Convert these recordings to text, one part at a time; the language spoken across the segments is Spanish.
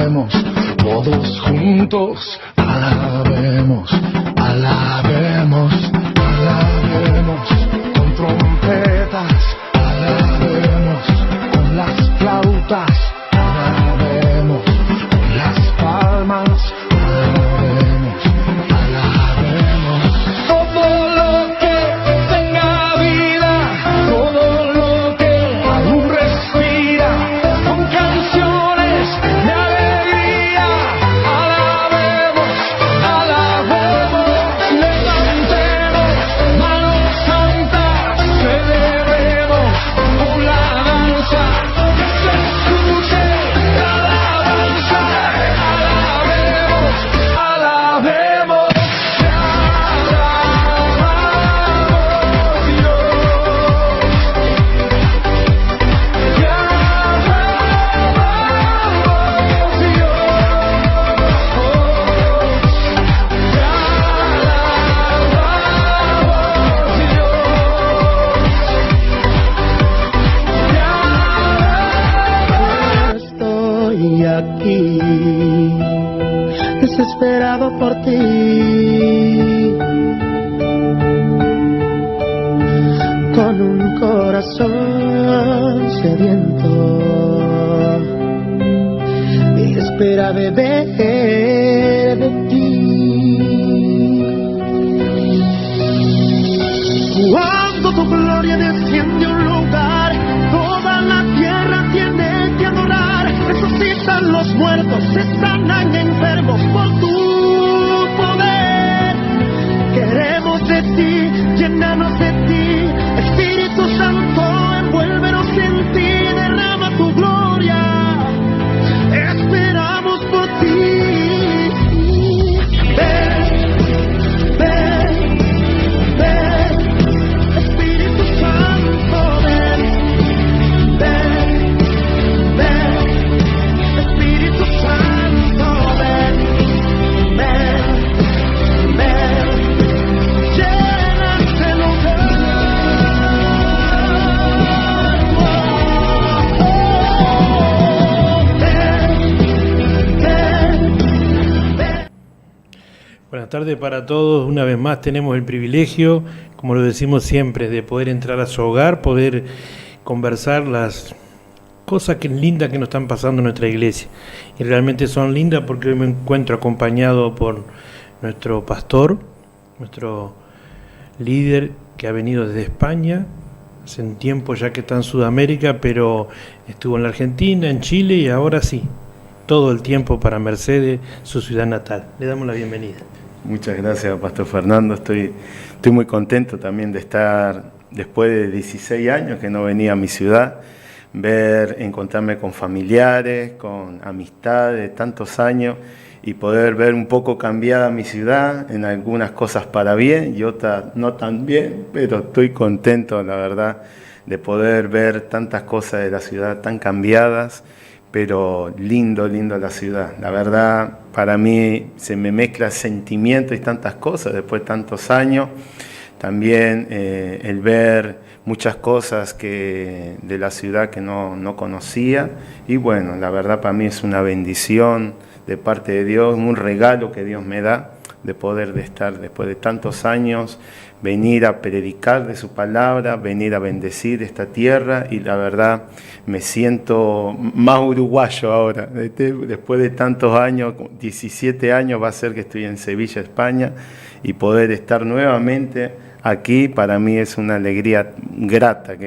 alabemos, todos juntos, alabemos, alabemos, alabemos, con trompetas, alabemos, con las flautas, alabemos, con las palmas, alabemos, alabemos, todo lo que tenga vida, todo lo que aún respira, con canciones de alegría, alabemos, alabemos, levantemos manos santas, celebremos con la danza, que se escuche la alabanza, alabemos, alabemos, te alabamos Dios, te alabamos Dios, Estoy aquí, desesperado por ti, con un corazón sediento y espera beber de ti. Cuando tu gloria desciende a un lugar, toda la tierra tiene que adorar. Resucitan los muertos, se sanan enfermos por tu poder. Queremos de ti, llénanos de ti, Espíritu Santo, envuélvenos en ti, derrama tu gloria. Esperamos por ti. Ven, ven, ven, Espíritu Santo, ven, ven, ven, Espíritu Santo, ven, ven, ven, llena este lugar. Buenas tardes para todos. Una vez más tenemos el privilegio, como lo decimos siempre, de poder entrar a su hogar, poder conversar las cosas lindas que nos están pasando en nuestra iglesia. Y realmente son lindas porque hoy me encuentro acompañado por nuestro pastor, nuestro líder que ha venido desde España. Hace un tiempo ya que está en Sudamérica, pero estuvo en la Argentina, en Chile y ahora sí, todo el tiempo para Mercedes, su ciudad natal. Le damos la bienvenida. Muchas gracias, Pastor Fernando. Estoy muy contento también de estar, después de 16 años que no venía a mi ciudad, encontrarme con familiares, con amistades, tantos años, y poder ver un poco cambiada mi ciudad, en algunas cosas para bien y otras no tan bien, pero estoy contento, la verdad, de poder ver tantas cosas de la ciudad tan cambiadas, pero lindo la ciudad. La verdad, para mí se me mezcla sentimientos y tantas cosas después de tantos años. También el ver muchas cosas de la ciudad que no conocía. Y bueno, la verdad para mí es una bendición de parte de Dios, un regalo que Dios me da de poder estar después de tantos años, venir a predicar de su palabra, venir a bendecir esta tierra, y la verdad me siento más uruguayo ahora. Después de tantos años, 17 años va a ser que estoy en Sevilla, España, y poder estar nuevamente aquí para mí es una alegría grata,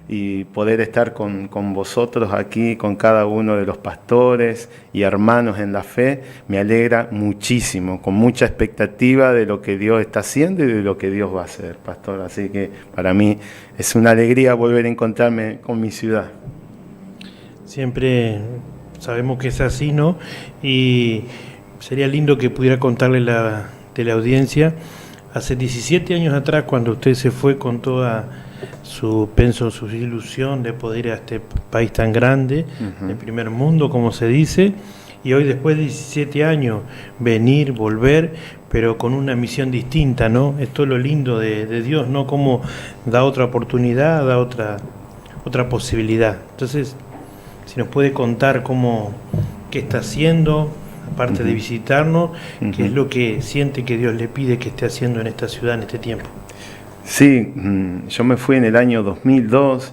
y poder estar con vosotros aquí, con cada uno de los pastores y hermanos en la fe, me alegra muchísimo, con mucha expectativa de lo que Dios está haciendo y de lo que Dios va a hacer, pastor. Así que para mí es una alegría volver a encontrarme con mi ciudad. Siempre sabemos que es así, ¿no? Y sería lindo que pudiera contarle la audiencia. Hace 17 años atrás, cuando usted se fue con toda su ilusión de poder ir a este país tan grande, del primer mundo, como se dice, y hoy después de 17 años venir, volver, pero con una misión distinta, ¿no? Esto es lo lindo de Dios, ¿no? Cómo da otra oportunidad, da otra posibilidad. Entonces, si nos puede contar qué está haciendo, aparte de visitarnos, qué es lo que siente que Dios le pide que esté haciendo en esta ciudad en este tiempo. Sí, yo me fui en el año 2002,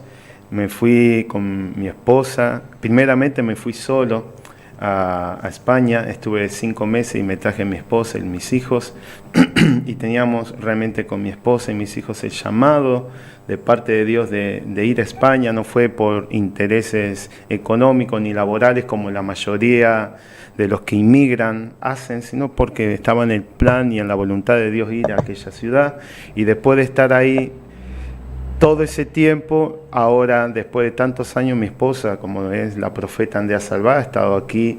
me fui con mi esposa, primeramente me fui solo a España, estuve 5 meses y me traje a mi esposa y mis hijos, y teníamos realmente con mi esposa y mis hijos el llamado de parte de Dios de ir a España. No fue por intereses económicos ni laborales como la mayoría de los que inmigran hacen, sino porque estaba en el plan y en la voluntad de Dios ir a aquella ciudad. Y después de estar ahí todo ese tiempo, ahora después de tantos años, mi esposa, como es la profeta Andrea Salvá, ha estado aquí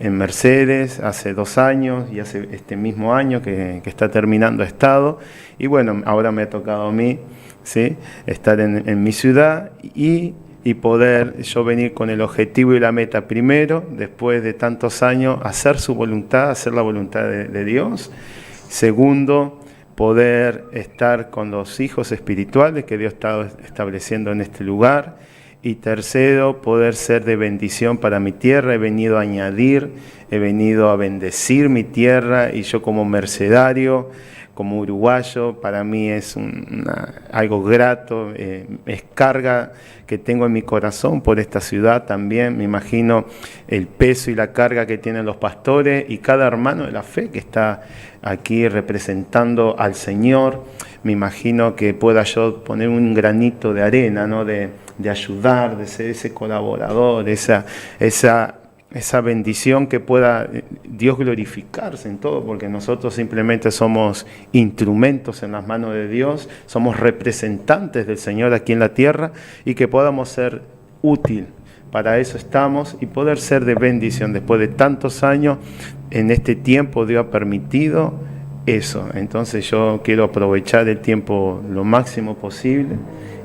en Mercedes hace 2 años y hace este mismo año que está terminando ha estado. Y bueno, ahora me ha tocado a mí, ¿sí?, estar en mi ciudad y poder yo venir con el objetivo y la meta primero, después de tantos años, hacer su voluntad, hacer la voluntad de Dios. Segundo, poder estar con los hijos espirituales que Dios está estableciendo en este lugar. Y tercero, poder ser de bendición para mi tierra. He venido a añadir, he venido a bendecir mi tierra, y yo como mercedario, como uruguayo, para mí es algo grato, es carga que tengo en mi corazón por esta ciudad también. Me imagino el peso y la carga que tienen los pastores y cada hermano de la fe que está aquí representando al Señor. Me imagino que pueda yo poner un granito de arena, ¿no?, de ayudar, de ser ese colaborador, esa bendición, que pueda Dios glorificarse en todo, porque nosotros simplemente somos instrumentos en las manos de Dios, somos representantes del Señor aquí en la tierra, y que podamos ser útil. Para eso estamos, y poder ser de bendición. Después de tantos años, en este tiempo Dios ha permitido eso. Entonces yo quiero aprovechar el tiempo lo máximo posible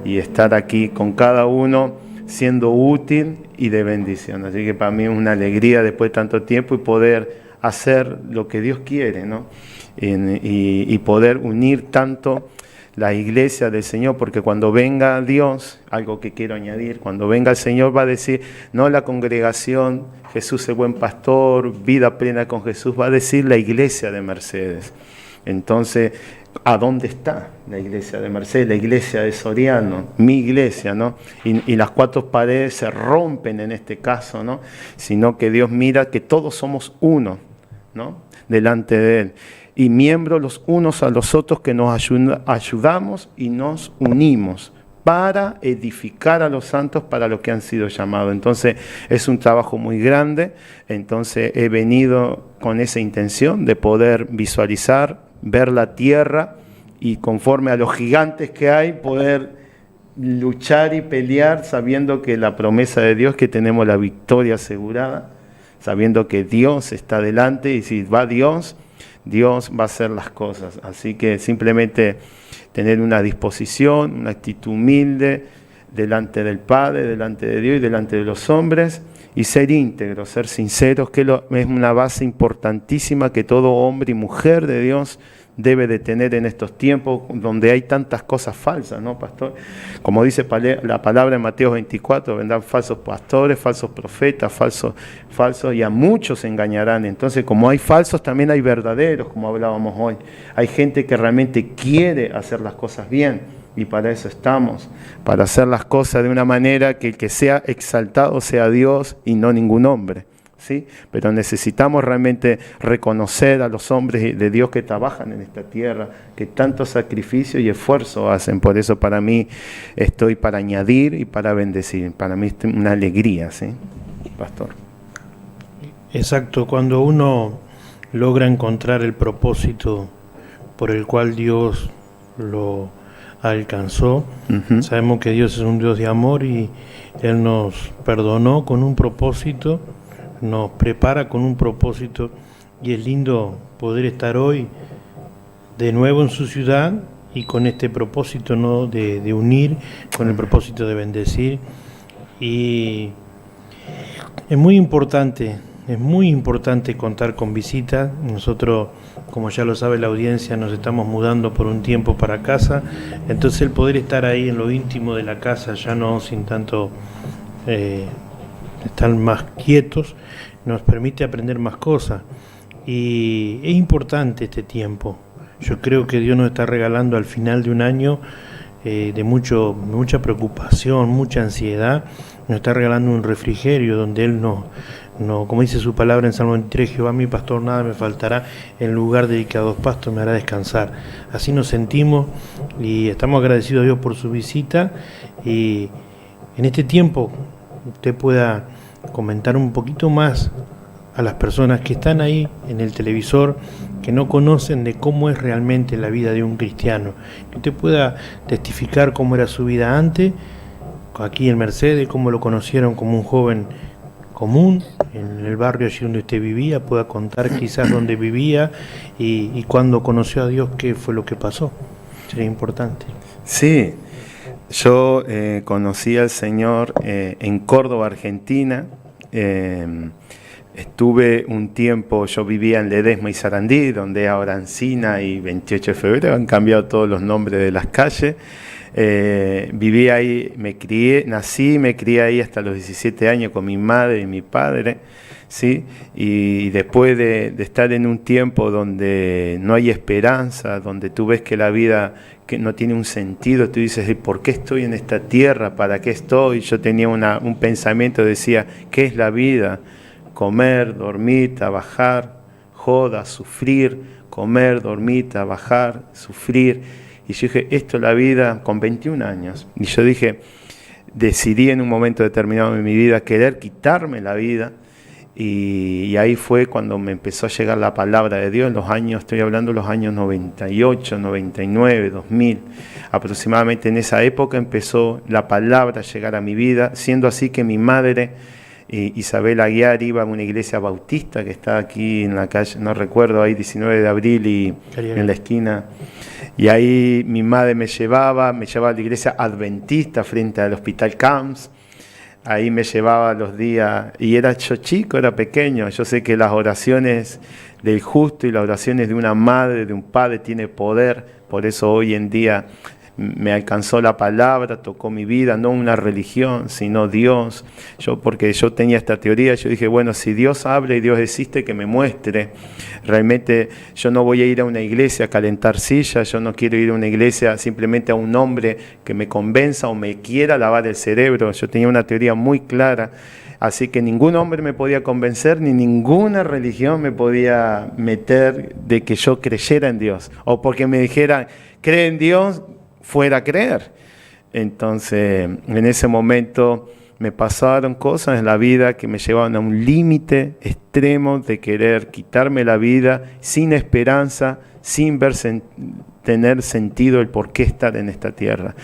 y estar aquí con cada uno siendo útil y de bendición. Así que para mí es una alegría después de tanto tiempo y poder hacer lo que Dios quiere, ¿no? Y poder unir tanto la iglesia del Señor, porque cuando venga Dios, algo que quiero añadir, cuando venga el Señor va a decir, no la congregación, Jesús el buen pastor, vida plena con Jesús, va a decir la iglesia de Mercedes. Entonces, ¿a dónde está la iglesia de Mercedes? La iglesia de Soriano, mi iglesia, ¿no? Y las 4 paredes se rompen en este caso, ¿no? Sino que Dios mira que todos somos uno, ¿no?, delante de Él. Y miembros los unos a los otros, que nos ayudamos y nos unimos para edificar a los santos para lo que han sido llamados. Entonces es un trabajo muy grande. Entonces he venido con esa intención de poder visualizar, ver la tierra y conforme a los gigantes que hay, poder luchar y pelear sabiendo que la promesa de Dios, que tenemos la victoria asegurada, sabiendo que Dios está delante, y si va Dios va a hacer las cosas. Así que simplemente tener una disposición, una actitud humilde delante del Padre, delante de Dios y delante de los hombres, y ser íntegros, ser sinceros, que es una base importantísima que todo hombre y mujer de Dios debe de tener en estos tiempos donde hay tantas cosas falsas, ¿no, pastor? Como dice la palabra en Mateo 24, vendrán falsos pastores, falsos profetas, falsos, y a muchos engañarán. Entonces, como hay falsos, también hay verdaderos, como hablábamos hoy. Hay gente que realmente quiere hacer las cosas bien, y para eso estamos, para hacer las cosas de una manera que el que sea exaltado sea Dios y no ningún hombre, ¿sí? Pero necesitamos realmente reconocer a los hombres de Dios que trabajan en esta tierra, que tanto sacrificio y esfuerzo hacen. Por eso para mí estoy para añadir y para bendecir. Para mí es una alegría, ¿sí, pastor? Exacto, cuando uno logra encontrar el propósito por el cual Dios lo alcanzó, sabemos que Dios es un Dios de amor, y Él nos perdonó con un propósito, nos prepara con un propósito, y es lindo poder estar hoy de nuevo en su ciudad y con este propósito, ¿no?, de unir, con el propósito de bendecir. Y es muy importante contar con visitas. Nosotros, como ya lo sabe la audiencia, nos estamos mudando por un tiempo para casa, entonces el poder estar ahí en lo íntimo de la casa, ya no sin tanto estar más quietos, nos permite aprender más cosas. Y es importante este tiempo. Yo creo que Dios nos está regalando al final de un año de mucha preocupación, mucha ansiedad, nos está regalando un refrigerio donde Él como dice su palabra en Salmo 23, Jehová mi pastor, nada me faltará, en lugar dedicado a pastos me hará descansar. Así nos sentimos y estamos agradecidos a Dios por su visita, y en este tiempo usted pueda comentar un poquito más a las personas que están ahí en el televisor, que no conocen de cómo es realmente la vida de un cristiano, que usted pueda testificar cómo era su vida antes, aquí en Mercedes, cómo lo conocieron como un joven común en el barrio allí donde usted vivía, pueda contar quizás dónde vivía y cuando conoció a Dios, qué fue lo que pasó. Sería importante. Sí, yo conocí al Señor en Córdoba, Argentina. Estuve un tiempo, yo vivía en Ledesma y Sarandí, donde ahora Encina y 28 de febrero, han cambiado todos los nombres de las calles. Viví ahí, nací y me crié ahí hasta los 17 años con mi madre y mi padre, ¿sí? Y después de estar en un tiempo donde no hay esperanza, donde tú ves que la vida que no tiene un sentido, tú dices, ¿por qué estoy en esta tierra? ¿Para qué estoy? Yo tenía un pensamiento, decía, ¿qué es la vida? Comer, dormir, trabajar, joda, sufrir, comer, dormir, trabajar, sufrir. Y yo dije, esto es la vida con 21 años. Y yo dije, decidí en un momento determinado de mi vida querer quitarme la vida. Y ahí fue cuando me empezó a llegar la palabra de Dios, en los años, estoy hablando de los años 98, 99, 2000. Aproximadamente en esa época empezó la palabra a llegar a mi vida, siendo así que mi madre, Isabel Aguiar, iba a una iglesia bautista que está aquí en la calle, no recuerdo, ahí 19 de abril y en la esquina. Y ahí mi madre me llevaba a la iglesia adventista frente al Hospital Camps. Ahí me llevaba los días, y yo chico, era pequeño. Yo sé que las oraciones del justo y las oraciones de una madre, de un padre, tiene poder. Por eso hoy en día me alcanzó la palabra, tocó mi vida, no una religión, sino Dios. Porque yo tenía esta teoría, yo dije, bueno, si Dios habla y Dios existe, que me muestre. Realmente yo no voy a ir a una iglesia a calentar sillas, yo no quiero ir a una iglesia simplemente a un hombre que me convenza o me quiera lavar el cerebro. Yo tenía una teoría muy clara, así que ningún hombre me podía convencer, ni ninguna religión me podía meter de que yo creyera en Dios, o porque me dijeran, cree en Dios, fuera a creer. Entonces, en ese momento me pasaron cosas en la vida que me llevaban a un límite extremo de querer quitarme la vida sin esperanza, sin tener sentido el por qué estar en esta tierra.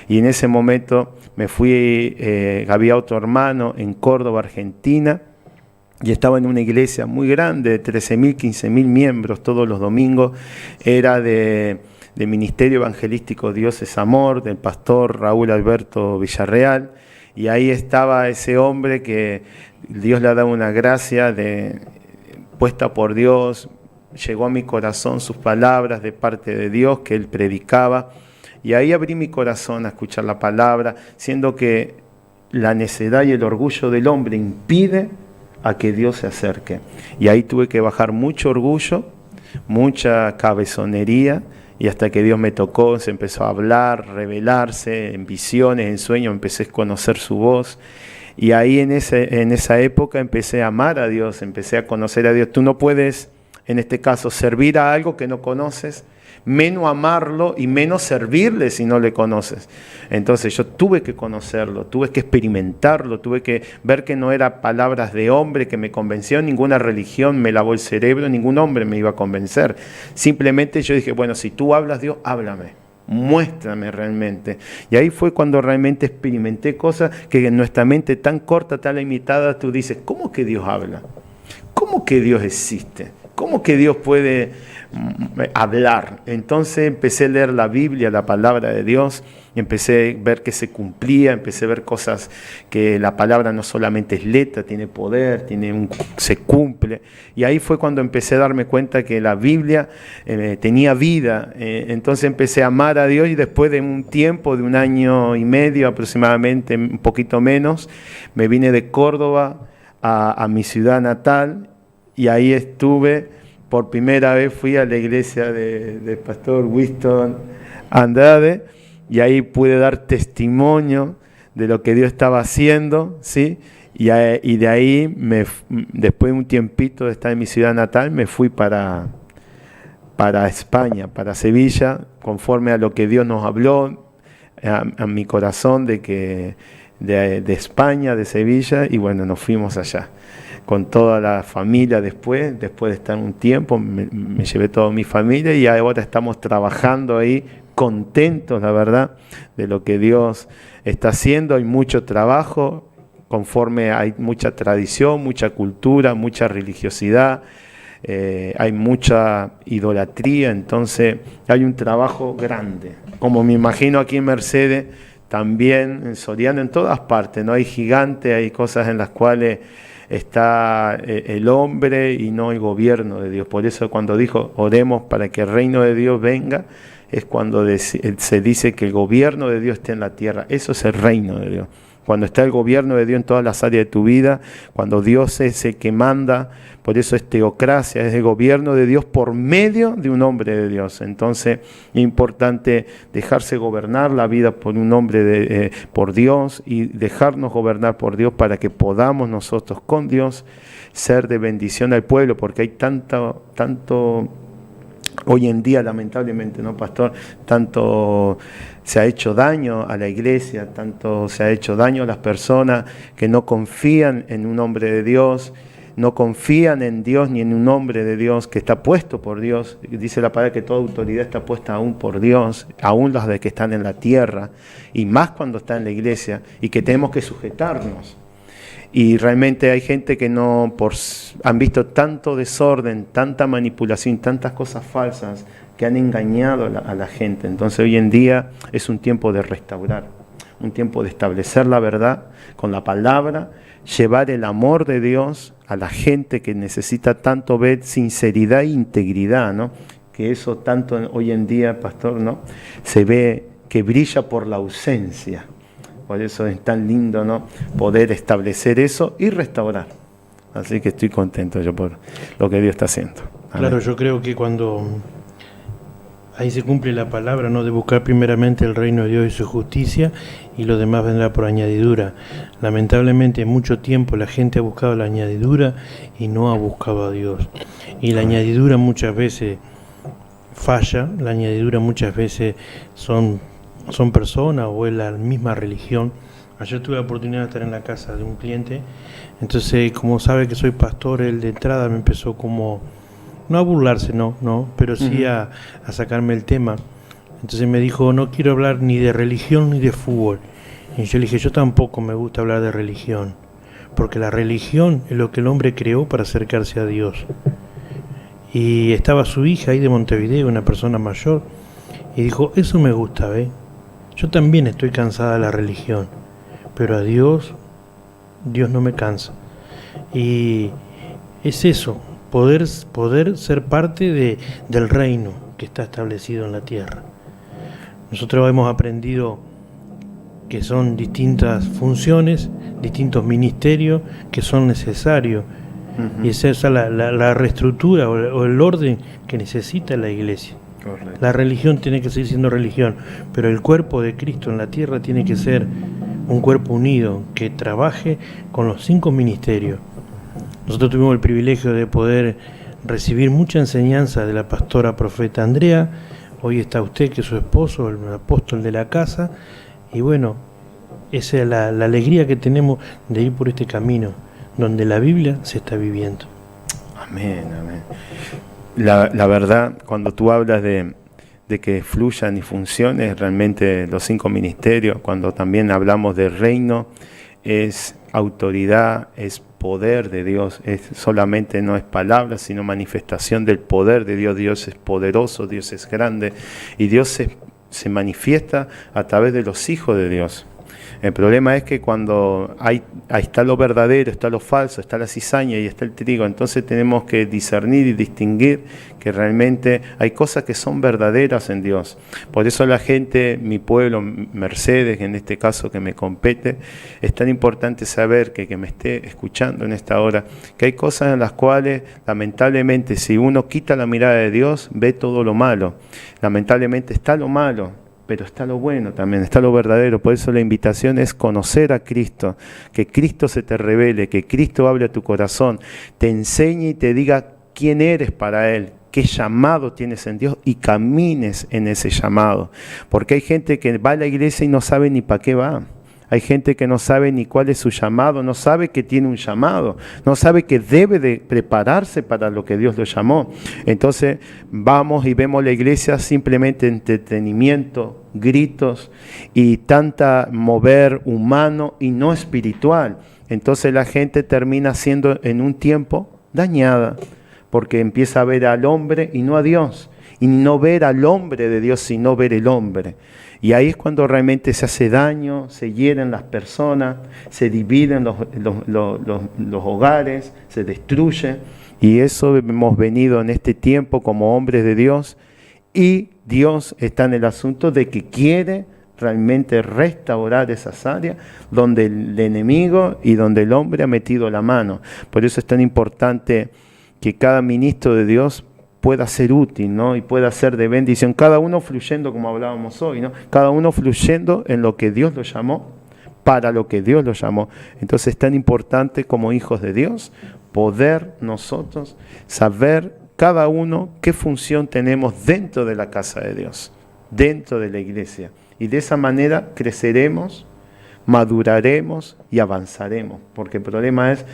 Y en ese momento me fui, había otro hermano en Córdoba, Argentina, y estaba en una iglesia muy grande, de 13.000, 15.000 miembros todos los domingos. Era del Ministerio Evangelístico Dios es Amor, del pastor Raúl Alberto Villarreal, y ahí estaba ese hombre que Dios le ha dado una gracia puesta por Dios. Llegó a mi corazón sus palabras de parte de Dios que él predicaba, y ahí abrí mi corazón a escuchar la palabra, siendo que la necedad y el orgullo del hombre impide a que Dios se acerque. Y ahí tuve que bajar mucho orgullo, mucha cabezonería, y hasta que Dios me tocó, se empezó a hablar, revelarse en visiones, en sueños, empecé a conocer su voz. Y ahí en esa época empecé a amar a Dios, empecé a conocer a Dios. Tú no puedes, en este caso, servir a algo que no conoces, menos amarlo y menos servirle si no le conoces. Entonces yo tuve que conocerlo, tuve que experimentarlo, tuve que ver que no era palabras de hombre que me convenció, ninguna religión me lavó el cerebro, ningún hombre me iba a convencer. Simplemente yo dije, bueno, si tú hablas, Dios, háblame, muéstrame realmente. Y ahí fue cuando realmente experimenté cosas que en nuestra mente tan corta, tan limitada, tú dices, ¿cómo que Dios habla? ¿Cómo que Dios existe? ¿cómo que Dios puede hablar? Entonces empecé a leer la Biblia, la palabra de Dios, y empecé a ver que se cumplía, empecé a ver cosas que la palabra no solamente es letra, tiene poder, se cumple. Y ahí fue cuando empecé a darme cuenta que la Biblia tenía vida. Entonces empecé a amar a Dios, y después de un tiempo, de 1 año y medio aproximadamente, un poquito menos, me vine de Córdoba a mi ciudad natal, y ahí estuve. Por primera vez fui a la iglesia del pastor Winston Andrade, y ahí pude dar testimonio de lo que Dios estaba haciendo, ¿sí? Y de ahí, después de un tiempito de estar en mi ciudad natal, me fui para España, para Sevilla, conforme a lo que Dios nos habló a mi corazón de España, de Sevilla, y bueno, nos fuimos allá con toda la familia. Después de estar un tiempo, me llevé toda mi familia, y ahora estamos trabajando ahí, contentos, la verdad, de lo que Dios está haciendo. Hay mucho trabajo, conforme hay mucha tradición, mucha cultura, mucha religiosidad, hay mucha idolatría, entonces hay un trabajo grande. Como me imagino aquí en Mercedes, también en Soriano, en todas partes, ¿no? Hay gigantes, hay cosas en las cuales está el hombre y no el gobierno de Dios. Por eso cuando dijo, oremos para que el reino de Dios venga, es cuando se dice que el gobierno de Dios esté en la tierra. Eso es el reino de Dios. Cuando está el gobierno de Dios en todas las áreas de tu vida, cuando Dios es el que manda, por eso es teocracia, es el gobierno de Dios por medio de un hombre de Dios. Entonces es importante dejarse gobernar la vida por un hombre por Dios, y dejarnos gobernar por Dios para que podamos nosotros con Dios ser de bendición al pueblo, porque hay tanto hoy en día, lamentablemente, ¿no, pastor? Tanto se ha hecho daño a la iglesia, tanto se ha hecho daño a las personas que no confían en un hombre de Dios, no confían en Dios ni en un hombre de Dios que está puesto por Dios. Dice la palabra que toda autoridad está puesta aún por Dios, aún las de que están en la tierra, y más cuando está en la iglesia, y que tenemos que sujetarnos. Y realmente hay gente que han visto tanto desorden, tanta manipulación, tantas cosas falsas que han engañado a la gente. Entonces hoy en día es un tiempo de restaurar, un tiempo de establecer la verdad con la palabra, llevar el amor de Dios a la gente que necesita tanto ver sinceridad e integridad, ¿no? Que eso tanto hoy en día, pastor, ¿no? Se ve que brilla por la ausencia. Por eso es tan lindo, ¿no? Poder establecer eso y restaurar. Así que estoy contento yo por lo que Dios está haciendo. Amén. Claro, yo creo que cuando ahí se cumple la palabra, ¿no? De buscar primeramente el reino de Dios y su justicia, y lo demás vendrá por añadidura. Lamentablemente mucho tiempo la gente ha buscado la añadidura y no ha buscado a Dios. Y la añadidura muchas veces falla, la añadidura muchas veces son personas o es la misma religión. Ayer tuve la oportunidad de estar en la casa de un cliente, entonces como sabe que soy pastor, él de entrada me empezó como, no a burlarse, no, pero sí a sacarme el tema. Entonces me dijo, no quiero hablar ni de religión ni de fútbol. Y yo le dije, yo tampoco me gusta hablar de religión, porque la religión es lo que el hombre creó para acercarse a Dios. Y estaba su hija ahí de Montevideo, una persona mayor, y dijo, eso me gusta, ¿ves? Yo también estoy cansada de la religión, pero a Dios no me cansa. Y es eso, poder ser parte del reino que está establecido en la tierra. Nosotros hemos aprendido que son distintas funciones, distintos ministerios que son necesarios. Y es esa la reestructura o el orden que necesita la iglesia. Correcto. La religión tiene que seguir siendo religión, pero el cuerpo de Cristo en la tierra tiene que ser un cuerpo unido, que trabaje con los 5 ministerios. Nosotros tuvimos el privilegio de poder recibir mucha enseñanza de la pastora profeta Andrea. Hoy está usted, que es su esposo, el apóstol de la casa, y bueno, esa es la alegría que tenemos de ir por este camino, donde la Biblia se está viviendo. Amén, amén. La verdad, cuando tú hablas de que fluyan y funcionen realmente los 5 ministerios, cuando también hablamos del reino, es autoridad, es poder de Dios. Solamente no es palabra, sino manifestación del poder de Dios. Dios es poderoso, Dios es grande y Dios se manifiesta a través de los hijos de Dios. El problema es que cuando ahí está lo verdadero, está lo falso, está la cizaña y está el trigo, entonces tenemos que discernir y distinguir que realmente hay cosas que son verdaderas en Dios. Por eso la gente, mi pueblo, Mercedes, en este caso que me compete, es tan importante saber que me esté escuchando en esta hora, que hay cosas en las cuales lamentablemente si uno quita la mirada de Dios, ve todo lo malo. Lamentablemente está lo malo, pero está lo bueno también, está lo verdadero. Por eso la invitación es conocer a Cristo, que Cristo se te revele, que Cristo hable a tu corazón, te enseñe y te diga quién eres para Él, qué llamado tienes en Dios y camines en ese llamado. Porque hay gente que va a la iglesia y no sabe ni para qué va. Hay gente que no sabe ni cuál es su llamado, no sabe que tiene un llamado, no sabe que debe de prepararse para lo que Dios lo llamó. Entonces vamos y vemos la iglesia simplemente entretenimiento, gritos y tanta mover humano y no espiritual. Entonces la gente termina siendo en un tiempo dañada porque empieza a ver al hombre y no a Dios. Y no ver al hombre de Dios, sino ver el hombre. Y ahí es cuando realmente se hace daño, se hieren las personas, se dividen los hogares, se destruye. Y eso hemos venido en este tiempo como hombres de Dios. Y Dios está en el asunto de que quiere realmente restaurar esas áreas donde el enemigo y donde el hombre ha metido la mano. Por eso es tan importante que cada ministro de Dios pueda ser útil, ¿no? Y pueda ser de bendición, cada uno fluyendo como hablábamos hoy, ¿no? Cada uno fluyendo en lo que Dios lo llamó, para lo que Dios lo llamó. Entonces es tan importante como hijos de Dios poder nosotros saber cada uno qué función tenemos dentro de la casa de Dios, dentro de la iglesia. Y de esa manera creceremos, maduraremos y avanzaremos, porque el problema es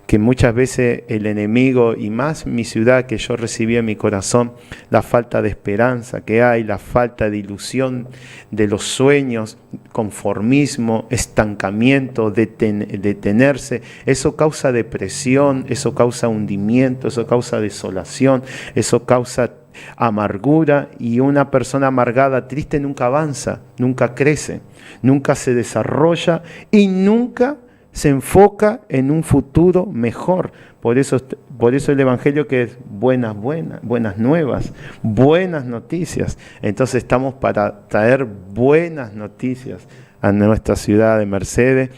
que muchas veces el enemigo, y más mi ciudad que yo recibí en mi corazón, la falta de esperanza que hay, la falta de ilusión de los sueños, conformismo, estancamiento, detenerse, eso causa depresión, eso causa hundimiento, eso causa desolación, eso causa amargura, y una persona amargada, triste, nunca avanza, nunca crece, nunca se desarrolla y nunca se enfoca en un futuro mejor. Por eso el Evangelio que es buenas nuevas, buenas noticias. Entonces estamos para traer buenas noticias a nuestra ciudad de Mercedes,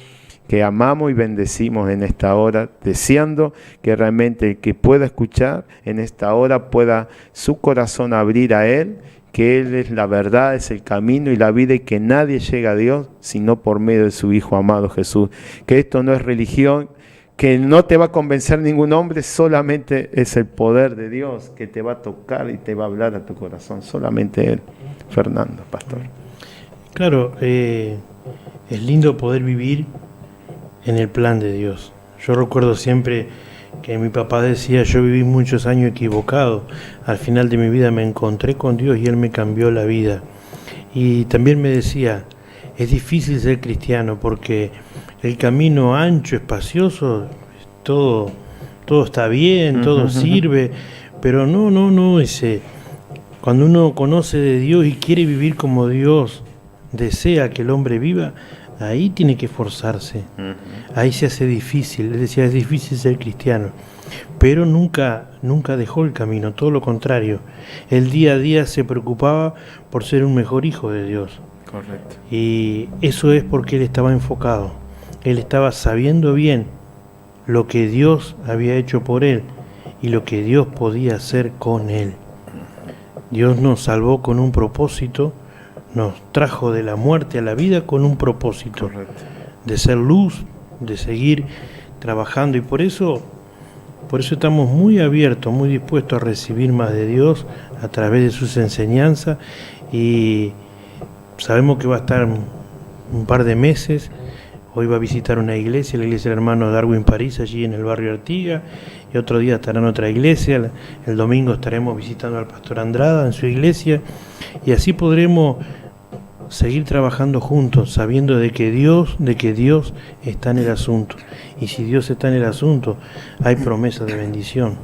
que amamos y bendecimos en esta hora, deseando que realmente el que pueda escuchar en esta hora pueda su corazón abrir a Él, que Él es la verdad, es el camino y la vida, y que nadie llega a Dios sino por medio de su Hijo amado Jesús. Que esto no es religión, que no te va a convencer ningún hombre, solamente es el poder de Dios que te va a tocar y te va a hablar a tu corazón, solamente Él. Fernando, pastor. Claro, es lindo poder vivir en el plan de Dios. Yo recuerdo siempre que mi papá decía, yo viví muchos años equivocado, al final de mi vida me encontré con Dios y Él me cambió la vida. Y también me decía, es difícil ser cristiano porque el camino ancho, espacioso, todo está bien, todo sirve, pero no, cuando uno conoce de Dios y quiere vivir como Dios desea que el hombre viva, ahí tiene que esforzarse, ahí se hace difícil. Él decía, es difícil ser cristiano, pero nunca dejó el camino, todo lo contrario. Él día a día se preocupaba por ser un mejor hijo de Dios. Correcto. Y eso es porque él estaba enfocado, él estaba sabiendo bien lo que Dios había hecho por él y lo que Dios podía hacer con él. Dios nos salvó con un propósito, nos trajo de la muerte a la vida con un propósito. Correcto. De ser luz, de seguir trabajando, y por eso estamos muy abiertos, muy dispuestos a recibir más de Dios a través de sus enseñanzas, y sabemos que va a estar un par de meses. Hoy va a visitar una iglesia, la iglesia del hermano Darwin París, allí en el barrio Artigas, y otro día estará en otra iglesia. El domingo estaremos visitando al pastor Andrada en su iglesia, y así podremos seguir trabajando juntos, sabiendo de que Dios está en el asunto. Y si Dios está en el asunto, hay promesa de bendición.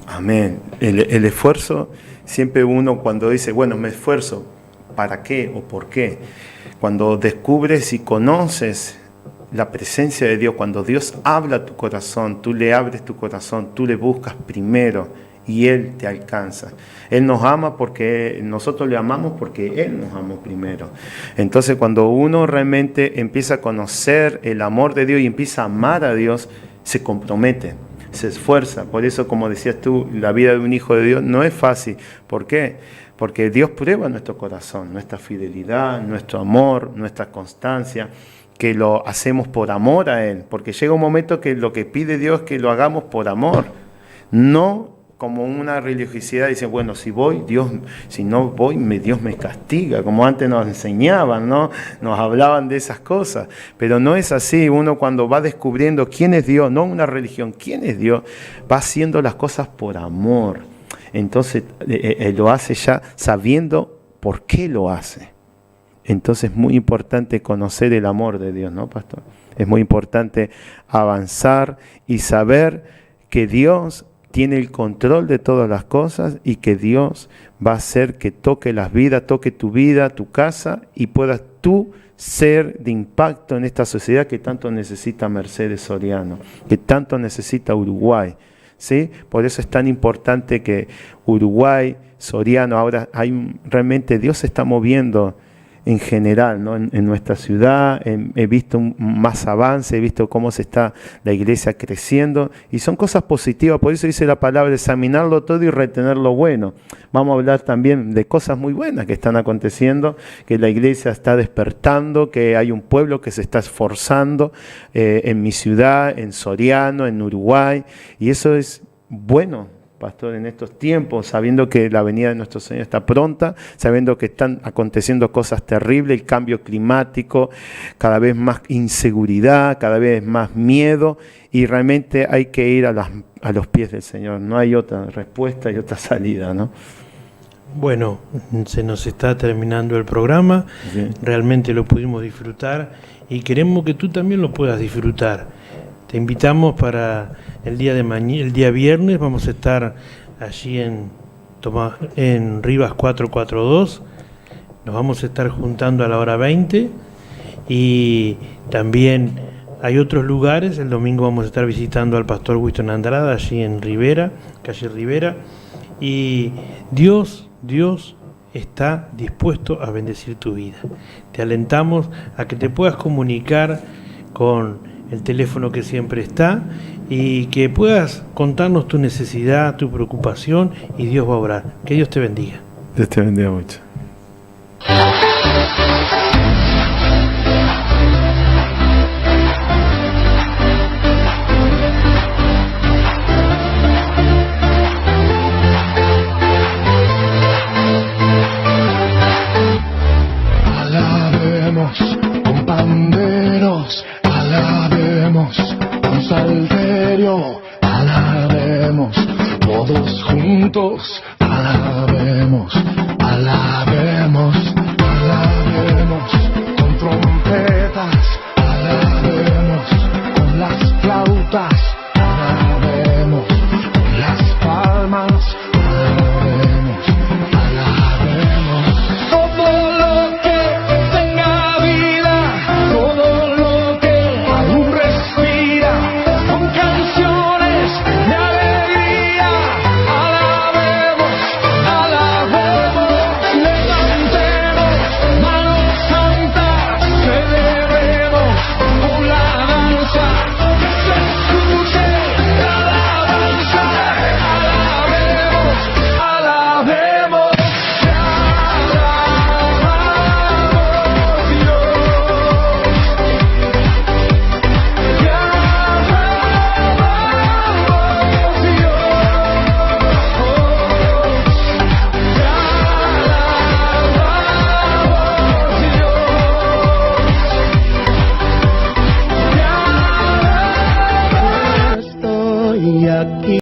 Amén. El esfuerzo, siempre uno cuando dice, bueno, me esfuerzo, ¿para qué o por qué? Cuando descubres y conoces la presencia de Dios, cuando Dios habla a tu corazón, tú le abres tu corazón, tú le buscas primero y Él te alcanza. Él nos ama porque nosotros le amamos porque Él nos amó primero. Entonces cuando uno realmente empieza a conocer el amor de Dios y empieza a amar a Dios, se compromete, se esfuerza. Por eso, como decías tú, la vida de un hijo de Dios no es fácil. ¿Por qué? Porque Dios prueba nuestro corazón, nuestra fidelidad, nuestro amor, nuestra constancia, que lo hacemos por amor a Él. Porque llega un momento que lo que pide Dios es que lo hagamos por amor, no como una religiosidad. Dice, bueno, si voy, Dios, si no voy, Dios me castiga, como antes nos enseñaban, ¿no? Nos hablaban de esas cosas, pero no es así. Uno cuando va descubriendo quién es Dios, no una religión, quién es Dios, va haciendo las cosas por amor. Entonces lo hace ya sabiendo por qué lo hace. Entonces es muy importante conocer el amor de Dios, ¿no, pastor? Es muy importante avanzar y saber que Dios tiene el control de todas las cosas y que Dios va a hacer que toque las vidas, toque tu vida, tu casa, y puedas tú ser de impacto en esta sociedad que tanto necesita Mercedes Soriano, que tanto necesita Uruguay, ¿sí? Por eso es tan importante que Uruguay, Soriano, ahora realmente Dios se está moviendo en general, ¿no? En nuestra ciudad he visto más avance, he visto cómo se está la iglesia creciendo, y son cosas positivas. Por eso dice la palabra, examinarlo todo y retener lo bueno. Vamos a hablar también de cosas muy buenas que están aconteciendo, que la iglesia está despertando, que hay un pueblo que se está esforzando en mi ciudad, en Soriano, en Uruguay, y eso es bueno, pastor, en estos tiempos, sabiendo que la venida de nuestro Señor está pronta, sabiendo que están aconteciendo cosas terribles, el cambio climático, cada vez más inseguridad, cada vez más miedo, y realmente hay que ir a los pies del Señor. No hay otra respuesta y otra salida, ¿no? Bueno, se nos está terminando el programa, Sí. Realmente lo pudimos disfrutar y queremos que tú también lo puedas disfrutar. Te invitamos para el día de mañana, el día viernes, vamos a estar allí en Rivas 442, nos vamos a estar juntando a la hora 20, y también hay otros lugares. El domingo vamos a estar visitando al pastor Winston Andrada allí en Rivera, calle Rivera, y Dios está dispuesto a bendecir tu vida. Te alentamos a que te puedas comunicar con el teléfono que siempre está, y que puedas contarnos tu necesidad, tu preocupación, y Dios va a obrar. Que Dios te bendiga. Dios te bendiga mucho. Alabemos con panderos, alabemos con salterio, alabemos todos juntos, alabemos, alabemos.